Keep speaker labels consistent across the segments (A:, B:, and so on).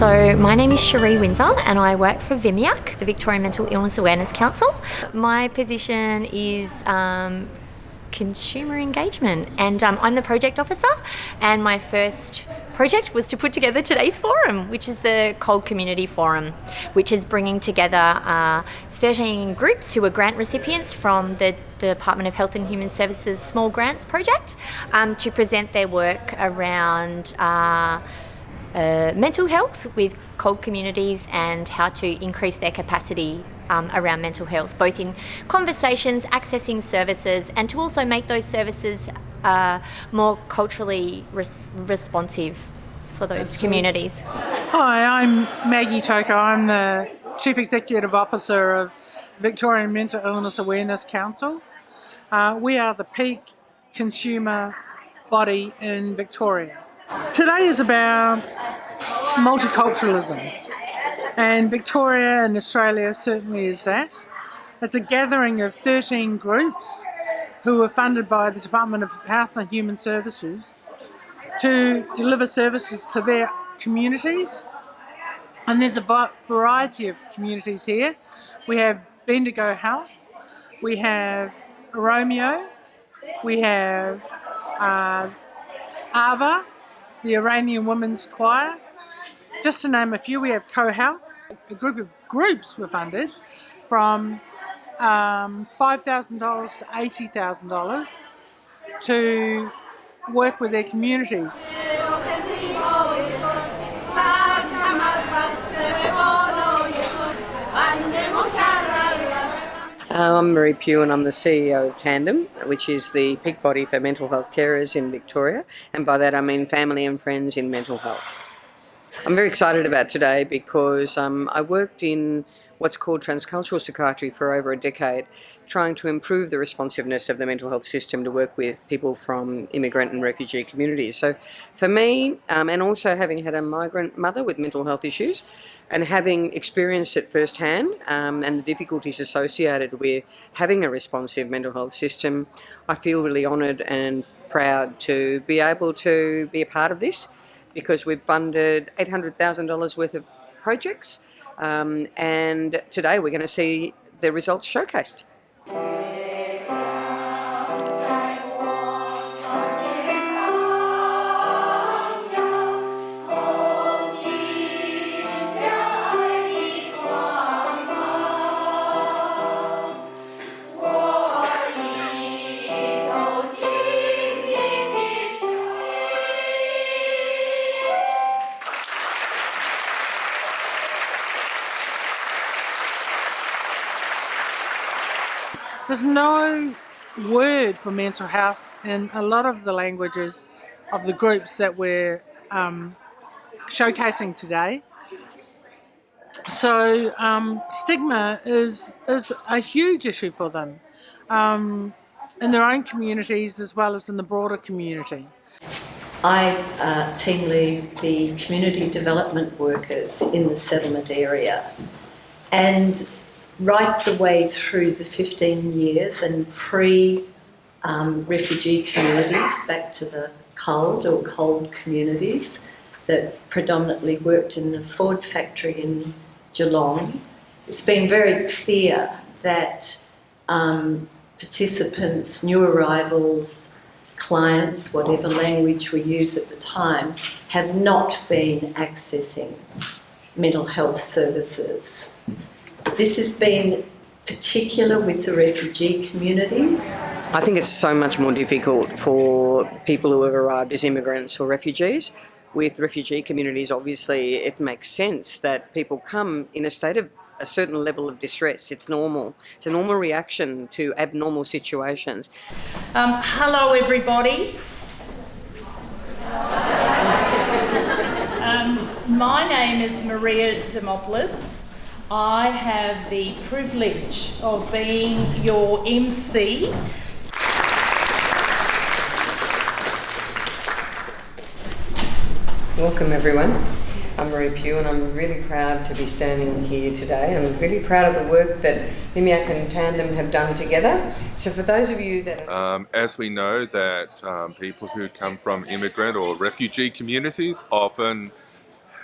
A: So my name is Cherie Windsor and I work for VMIAC, the Victorian Mental Illness Awareness Council. My position is consumer engagement, and I'm the project officer, and my first project was to put together today's forum, which is the CALD Community Forum, which is bringing together 13 groups who are grant recipients from the Department of Health and Human Services Small Grants Project to present their work around mental health with CALD communities and how to increase their capacity around mental health, both in conversations, accessing services, and to also make those services more culturally responsive for those communities.
B: Hi, I'm Maggie Toko. I'm the Chief Executive Officer of Victorian Mental Illness Awareness Council. We are the peak consumer body in Victoria. Today is about multiculturalism, and Victoria and Australia certainly is that. It's a gathering of 13 groups who are funded by the Department of Health and Human Services to deliver services to their communities. And there's a variety of communities here. We have Bendigo Health, we have Romeo, we have Ava, the Iranian Women's Choir. Just to name a few, we have Co-Health. A group of groups were funded from $5,000 to $80,000 to work with their communities.
C: I'm Marie Pugh and I'm the CEO of Tandem, which is the peak body for mental health carers in Victoria, and by that I mean family and friends in mental health. I'm very excited about today because I worked in what's called transcultural psychiatry for over a decade, trying to improve the responsiveness of the mental health system to work with people from immigrant and refugee communities. So for me, and also having had a migrant mother with mental health issues and having experienced it firsthand and the difficulties associated with having a responsive mental health system, I feel really honoured and proud to be able to be a part of this, because we've funded $800,000 worth of projects, and today we're going to see the results showcased.
B: There's no word for mental health in a lot of the languages of the groups that we're showcasing today. So stigma is a huge issue for them in their own communities as well as in the broader community.
D: I team lead the community development workers in the settlement area, and right the way through the 15 years and pre-refugee communities, back to the CALD or CALD communities that predominantly worked in the Ford factory in Geelong, it's been very clear that participants, new arrivals, clients, whatever language we use at the time, have not been accessing mental health services. This has been particular with the refugee communities.
C: I think it's so much more difficult for people who have arrived as immigrants or refugees. With refugee communities, obviously, it makes sense that people come in a state of a certain level of distress. It's normal. It's a normal reaction to abnormal situations.
E: Hello, everybody. My name is Maria Demopoulos. I have the privilege of being your MC.
C: Welcome everyone. I'm Marie Pugh and I'm really proud to be standing here today. I'm really proud of the work that VMIAC and Tandem have done together. So for those of you that
F: as we know that people who come from immigrant or refugee communities often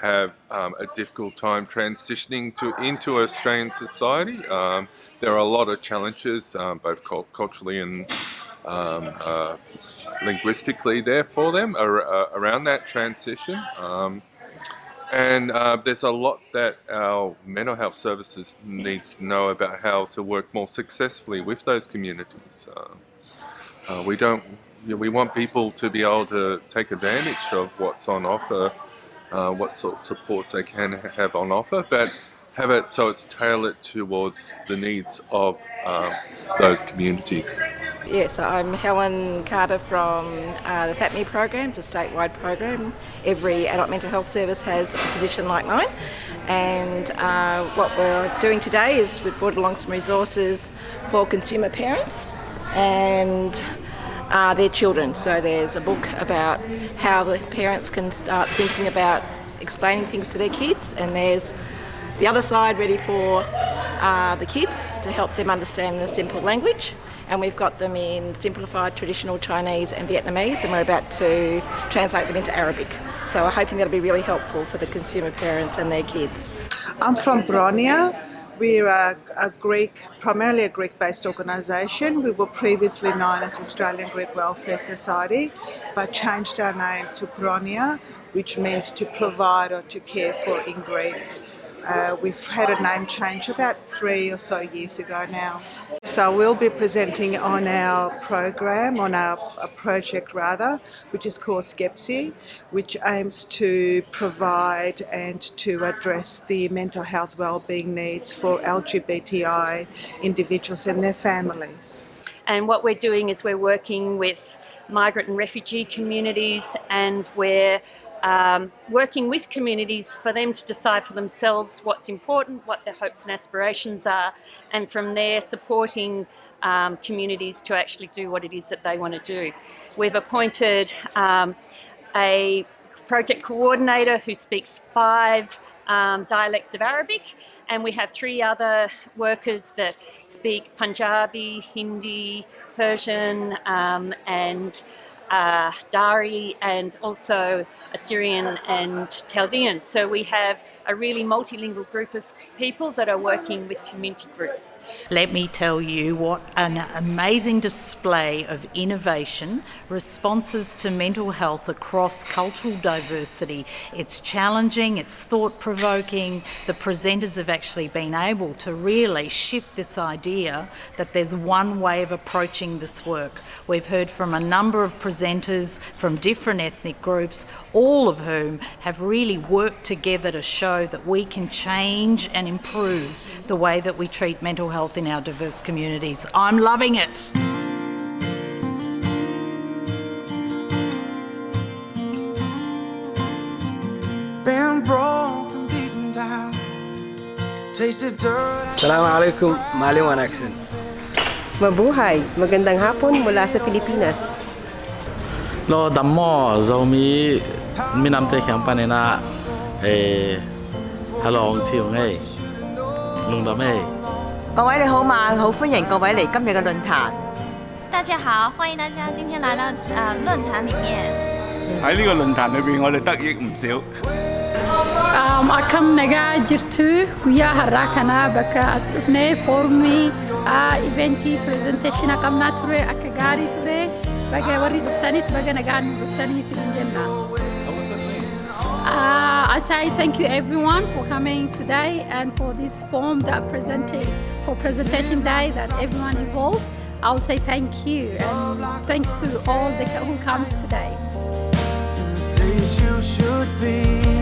F: have a difficult time transitioning into Australian society. There are a lot of challenges, both culturally and linguistically there for them around that transition. And there's a lot that our mental health services needs to know about how to work more successfully with those communities. We want people to be able to take advantage of what's on offer, what sort of supports they can have on offer, but have it so it's tailored towards the needs of those communities.
G: Yes, I'm Helen Carter from the FATME program. It's a statewide program. Every adult mental health service has a position like mine. And what we're doing today is we've brought along some resources for consumer parents and their children. So there's a book about how the parents can start thinking about explaining things to their kids, and there's the other side ready for the kids to help them understand in a simple language. And we've got them in simplified traditional Chinese and Vietnamese, and we're about to translate them into Arabic. So we're hoping that'll be really helpful for the consumer parents and their kids.
H: I'm from Bronia. We're primarily a Greek-based organisation. We were previously known as Australian Greek Welfare Society, but changed our name to Bronia, which means to provide or to care for in Greek. We've had a name change about 3 or so years ago now. So we'll be presenting on our program, on our project rather, which is called Skepsi, which aims to provide and to address the mental health wellbeing needs for LGBTI individuals and their families.
I: And what we're doing is we're working with migrant and refugee communities, and we're working with communities for them to decide for themselves what's important, what their hopes and aspirations are, and from there supporting communities to actually do what it is that they want to do. We've appointed a project coordinator who speaks 5 dialects of Arabic, and we have 3 other workers that speak Punjabi, Hindi, Persian, and Dari, and also Assyrian and Chaldean. So we have a really multilingual group of people that are working with community groups.
E: Let me tell you what an amazing display of innovation, responses to mental health across cultural diversity. It's challenging, it's thought-provoking. The presenters have actually been able to really shift this idea that there's one way of approaching this work. We've heard from a number of presenters from different ethnic groups, all of whom have really worked together to show that we can change and improve the way that we treat mental health in our diverse communities. I'm loving it.
J: Been broken, beaten down, tasted dirt.
K: Assalamualaikum, mali wanaagsan.
L: Mabuhay, magandang hapon mula sa Pilipinas.
M: Lo dammo zomi minamte kyang panena hello chiều ngay lung đam hey.
N: 各位你好嘛，好歡迎各位嚟今日嘅論壇。
O: 大家好，歡迎大家今天來到論壇裡面。
P: 喺呢個論壇裏邊，我哋得益唔少。
Q: Akkam nagaa jirtu guyyaa har'aa kana bakka as dhufnee foorumii eventii presentation qabnaa ture akka gaarii ture baga warri dhuftanis baga nagaan dhuftanii isin jenna. I say thank you everyone for coming today and for this forum that for presentation day that everyone involved. I'll say thank you and thanks to all who comes today.
J: The place you should be.